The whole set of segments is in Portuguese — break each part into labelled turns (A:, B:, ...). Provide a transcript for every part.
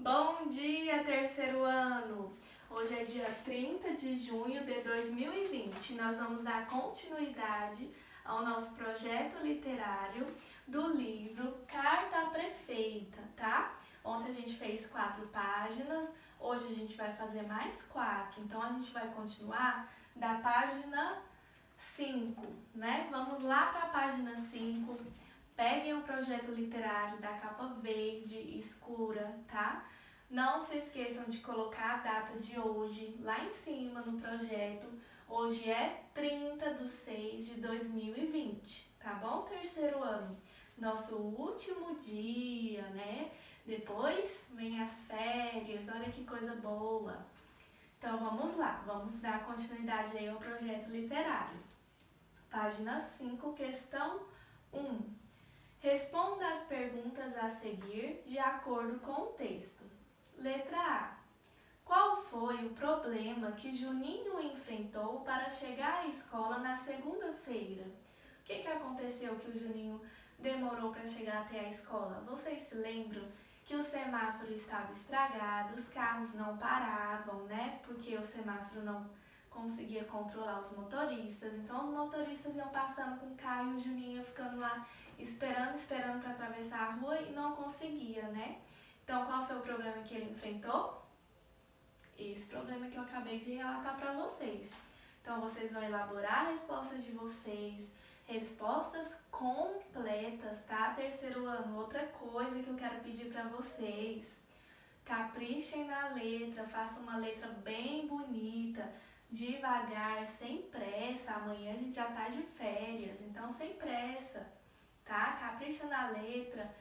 A: Bom dia, terceiro ano! Hoje é dia 30 de junho de 2020. Nós vamos dar continuidade ao nosso projeto literário do livro Carta à Prefeita, tá? Ontem a gente fez 4 páginas, hoje a gente vai fazer mais 4. Então a gente vai continuar da página 5, né? Vamos lá para a página 5. Peguem o projeto literário da capa verde escura, tá? Não se esqueçam de colocar a data de hoje lá em cima no projeto. Hoje é 30/6/2020, tá bom, terceiro ano? Nosso último dia, né? Depois vem as férias, olha que coisa boa. Então vamos lá, vamos dar continuidade aí ao projeto literário. Página 5, questão 1. Responda as perguntas a seguir de acordo com o texto. Letra A. Qual foi o problema que Juninho enfrentou para chegar à escola na segunda-feira? O que aconteceu que o Juninho demorou para chegar até a escola? Vocês se lembram que o semáforo estava estragado, os carros não paravam, né? Porque o semáforo não conseguia controlar os motoristas. Então os motoristas iam passando com o carro e o Juninho ia ficando lá esperando para atravessar a rua e não conseguia, né? Então, qual foi o problema que ele enfrentou? Esse problema que eu acabei de relatar para vocês. Então, vocês vão elaborar a resposta de vocês, respostas completas, tá? Terceiro ano, outra coisa que eu quero pedir para vocês, caprichem na letra, façam uma letra bem bonita, devagar, sem pressa. Amanhã a gente já tá de férias, então sem pressa, tá? Capricha na letra.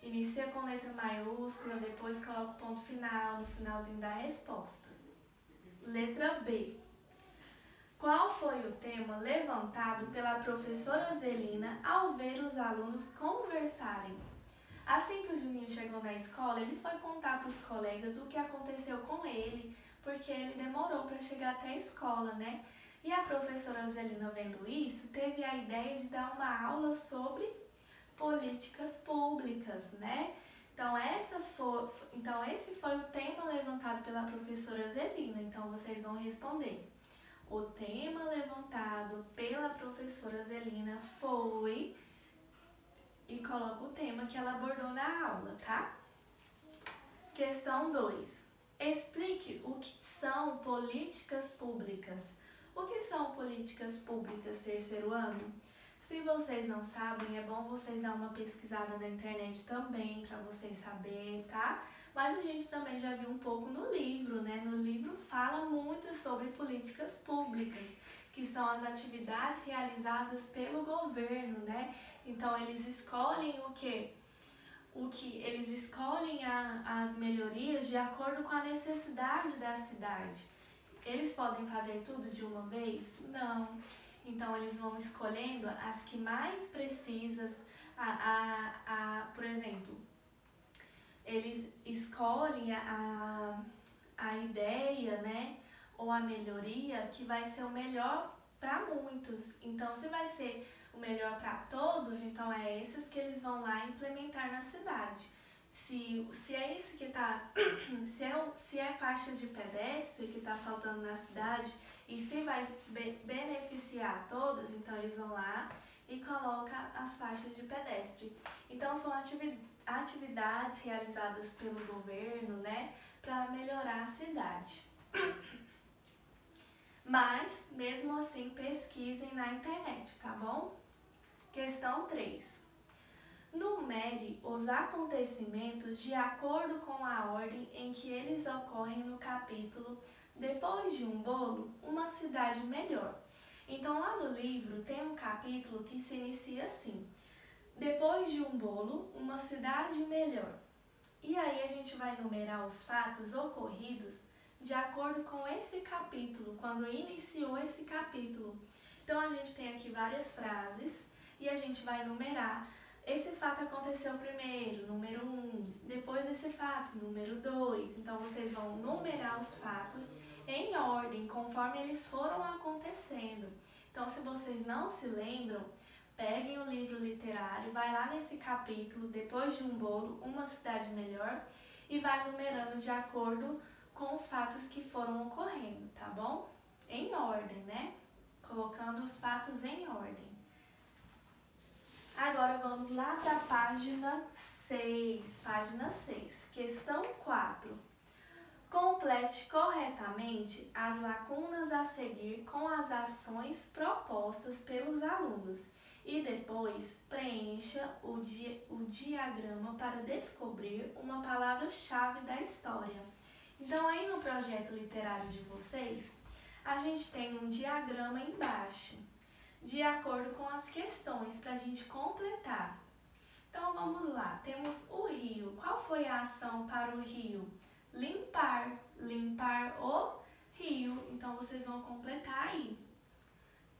A: Inicia com letra maiúscula, depois coloca o ponto final no finalzinho da resposta. Letra B. Qual foi o tema levantado pela professora Zelina ao ver os alunos conversarem? Assim que o Juninho chegou na escola, ele foi contar para os colegas o que aconteceu com ele, porque ele demorou para chegar até a escola, né? E a professora Zelina, vendo isso, teve a ideia de dar uma aula sobre políticas públicas, né? Então esse foi o tema levantado pela professora Zelina. Então vocês vão responder. O tema levantado pela professora Zelina foi, e coloca o tema que ela abordou na aula, tá? Questão 2. Explique o que são políticas públicas. O que são políticas públicas, terceiro ano? Se vocês não sabem, é bom vocês dar uma pesquisada na internet também, para vocês saberem, tá? Mas a gente também já viu um pouco no livro, né? No livro fala muito sobre políticas públicas, que são as atividades realizadas pelo governo, né? Então, eles escolhem o quê? Eles escolhem as melhorias de acordo com a necessidade da cidade. Eles podem fazer tudo de uma vez? Não. Então, eles vão escolhendo as que mais precisas, por exemplo, eles escolhem a ideia, né, ou a melhoria que vai ser o melhor para muitos. Então, se vai ser o melhor para todos, então é esses que eles vão lá implementar na cidade. Se é isso que está, se é faixa de pedestre que está faltando na cidade e se vai beneficiar todos, então eles vão lá e colocam as faixas de pedestre. Então são atividades realizadas pelo governo, né, para melhorar a cidade. Mas, mesmo assim, pesquisem na internet, tá bom? Questão 3. Numere os acontecimentos de acordo com a ordem em que eles ocorrem no capítulo Depois de um bolo, uma cidade melhor. Então, lá no livro tem um capítulo que se inicia assim: Depois de um bolo, uma cidade melhor. E aí a gente vai numerar os fatos ocorridos de acordo com esse capítulo, quando iniciou esse capítulo. Então, a gente tem aqui várias frases e a gente vai numerar. Esse fato aconteceu primeiro, número 1, depois esse fato, número 2. Então, vocês vão numerar os fatos em ordem, conforme eles foram acontecendo. Então, se vocês não se lembram, peguem o livro literário, vai lá nesse capítulo, Depois de um bolo, uma cidade melhor, e vai numerando de acordo com os fatos que foram ocorrendo, tá bom? Em ordem, né? Colocando os fatos em ordem. Agora vamos lá para a página 6. Página 6, questão 4. Complete corretamente as lacunas a seguir com as ações propostas pelos alunos e depois preencha o diagrama para descobrir uma palavra-chave da história. Então, aí no projeto literário de vocês, a gente tem um diagrama embaixo, de acordo com as questões, para a gente completar. Então, vamos lá. Temos o rio. Qual foi a ação para o rio? Limpar o rio. Então, vocês vão completar aí.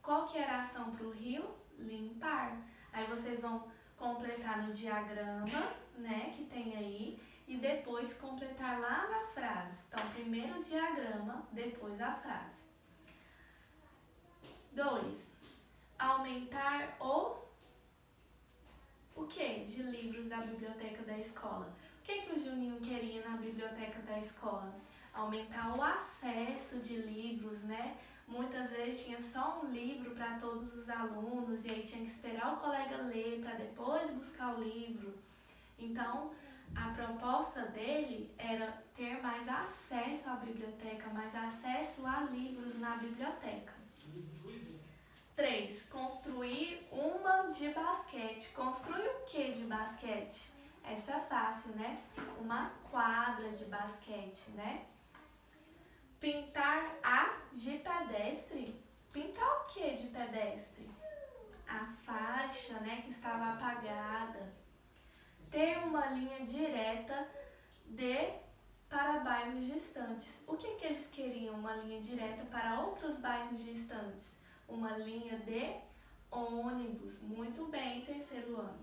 A: Qual que era a ação para o rio? Limpar. Aí, vocês vão completar no diagrama, né, que tem aí, e depois completar lá na frase. Então, primeiro o diagrama, depois a frase. 2. Aumentar o quê? De livros da biblioteca da escola. O que o Juninho queria na biblioteca da escola? Aumentar o acesso de livros, né? Muitas vezes tinha só um livro para todos os alunos e aí tinha que esperar o colega ler para depois buscar o livro. Então, a proposta dele era ter mais acesso à biblioteca, mais acesso a livros na biblioteca. 3. Construir uma de basquete. Construir o que de basquete? Essa é fácil, né? Uma quadra de basquete, né? Pintar a de pedestre. Pintar o que de pedestre? A faixa, né, que estava apagada. Ter uma linha direta para bairros distantes. O que eles queriam? Uma linha direta para outros bairros distantes. Uma linha de ônibus. Muito bem, terceiro ano.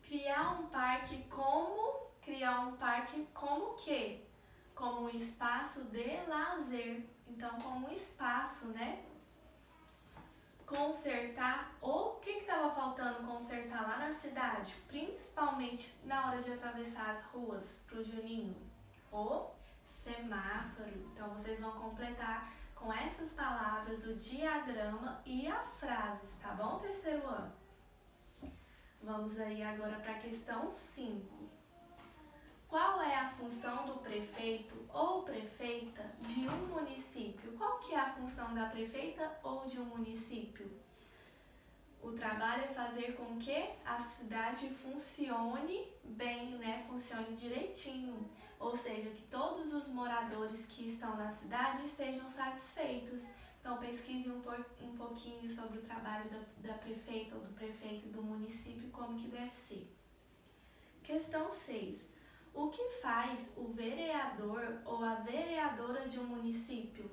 A: Criar um parque como o quê? Como um espaço de lazer. Então, como um espaço, né? Consertar o que estava faltando consertar lá na cidade, principalmente na hora de atravessar as ruas para o Juninho? O semáforo. Então, vocês vão completar com essas palavras o diagrama e as frases, tá bom, terceiro ano? Vamos aí agora para a questão 5. Qual é a função do prefeito ou prefeita de um município? Qual que é a função da prefeita ou de um município? O trabalho é fazer com que a cidade funcione bem, né? Funcione direitinho. Ou seja, que todos os moradores que estão na cidade estejam satisfeitos. Então, pesquise um pouquinho sobre o trabalho da prefeita ou do prefeito do município, como que deve ser. Questão 6. O que faz o vereador ou a vereadora de um município?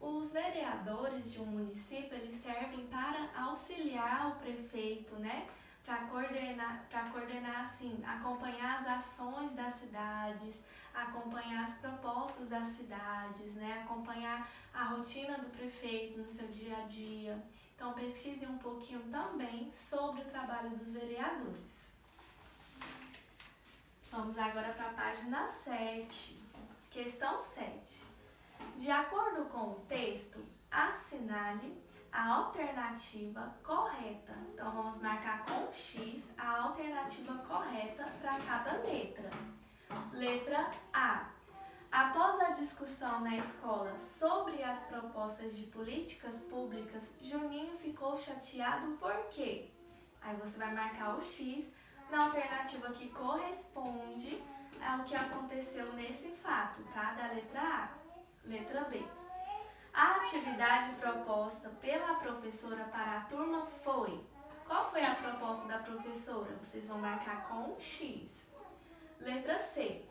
A: Os vereadores de um município, eles servem para auxiliar o prefeito, né? Para coordenar assim, acompanhar as ações das cidades, acompanhar as propostas das cidades, né? Acompanhar a rotina do prefeito no seu dia a dia. Então, pesquise um pouquinho também sobre o trabalho dos vereadores. Vamos agora para a página 7. Questão 7. De acordo com o texto, assinale a alternativa correta. Então, vamos marcar com X a alternativa correta para cada letra. Letra A. Após a discussão na escola sobre as propostas de políticas públicas, Juninho ficou chateado por quê? Aí você vai marcar o X na alternativa que corresponde ao que aconteceu nesse fato, tá? Da letra A. Letra B. A atividade proposta pela professora para a turma foi... Qual foi a proposta da professora? Vocês vão marcar com um X. Letra C.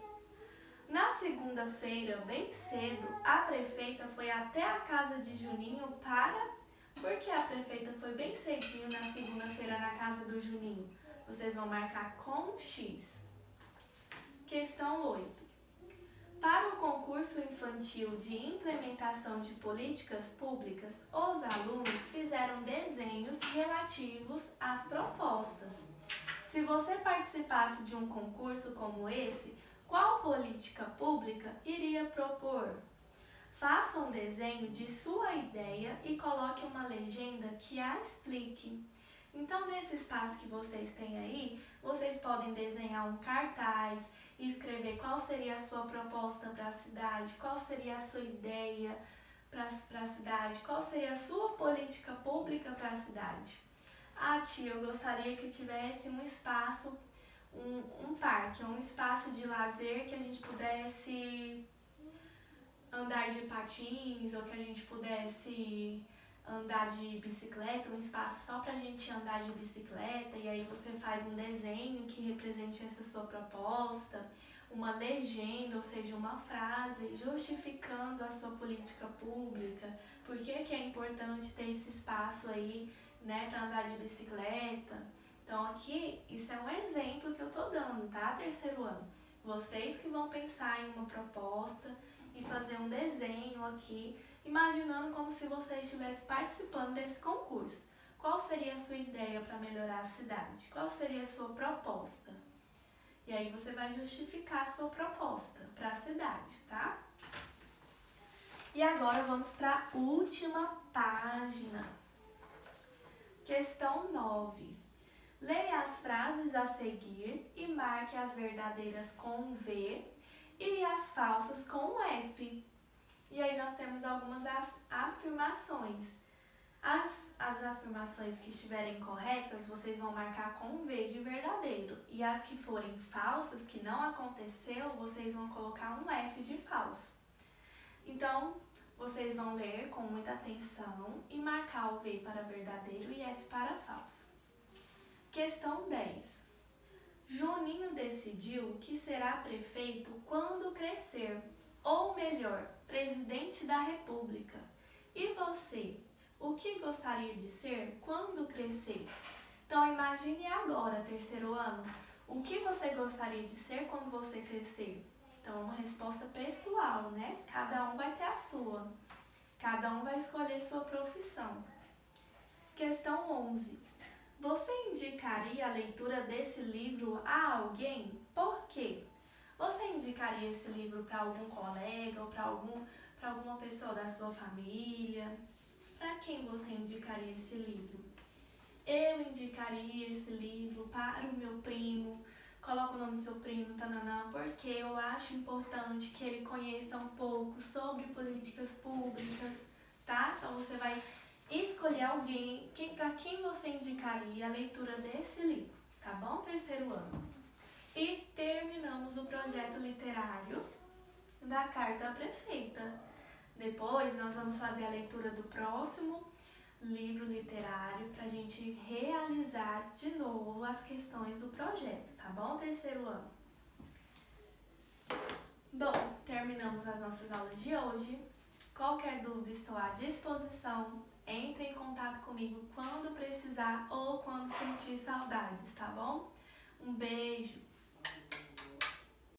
A: Na segunda-feira, bem cedo, a prefeita foi até a casa de Juninho para... Por que a prefeita foi bem cedinho na segunda-feira na casa do Juninho? Vocês vão marcar com X. Questão 8. Para o concurso infantil de implementação de políticas públicas, os alunos fizeram desenhos relativos às propostas. Se você participasse de um concurso como esse, qual política pública iria propor? Faça um desenho de sua ideia e coloque uma legenda que a explique. Então, nesse espaço que vocês têm aí, vocês podem desenhar um cartaz, escrever qual seria a sua proposta para a cidade, qual seria a sua ideia para a cidade, qual seria a sua política pública para a cidade. Ah, tia, eu gostaria que tivesse um espaço, um parque, um espaço de lazer que a gente pudesse andar de patins ou que a gente pudesse andar de bicicleta, um espaço só pra gente andar de bicicleta, e aí você faz um desenho que represente essa sua proposta, uma legenda, ou seja, uma frase justificando a sua política pública, por que é importante ter esse espaço aí, né, para andar de bicicleta. Então aqui, isso é um exemplo que eu tô dando, tá, terceiro ano? Vocês que vão pensar em uma proposta e fazer um desenho aqui, imaginando como se você estivesse participando desse concurso. Qual seria a sua ideia para melhorar a cidade? Qual seria a sua proposta? E aí você vai justificar a sua proposta para a cidade, tá? E agora vamos para a última página. Questão 9. Leia as frases a seguir e marque as verdadeiras com V e as falsas com F. E aí nós temos algumas afirmações. As afirmações que estiverem corretas, vocês vão marcar com V de verdadeiro. E as que forem falsas, que não aconteceu, vocês vão colocar um F de falso. Então, vocês vão ler com muita atenção e marcar o V para verdadeiro e F para falso. Questão 10. Juninho decidiu que será prefeito quando crescer, ou melhor, presidente da República. E você, o que gostaria de ser quando crescer? Então imagine agora, terceiro ano, o que você gostaria de ser quando você crescer? Então é uma resposta pessoal, né? Cada um vai ter a sua. Cada um vai escolher sua profissão. Questão 11. Você indicaria a leitura desse livro a alguém? Por quê? Você indicaria esse livro para algum colega ou para alguma pessoa da sua família? Para quem você indicaria esse livro? Eu indicaria esse livro para o meu primo. Coloca o nome do seu primo, tananã, porque eu acho importante que ele conheça um pouco sobre políticas públicas, tá? Então você vai escolher alguém para quem você indicaria a leitura desse livro, tá bom? Terceiro ano. E terminamos o projeto literário da carta à prefeita. Depois nós vamos fazer a leitura do próximo livro literário para a gente realizar de novo as questões do projeto, tá bom? Terceiro ano. Bom, terminamos as nossas aulas de hoje. Qualquer dúvida, estou à disposição. Entre em contato comigo quando precisar ou quando sentir saudades, tá bom? Um beijo!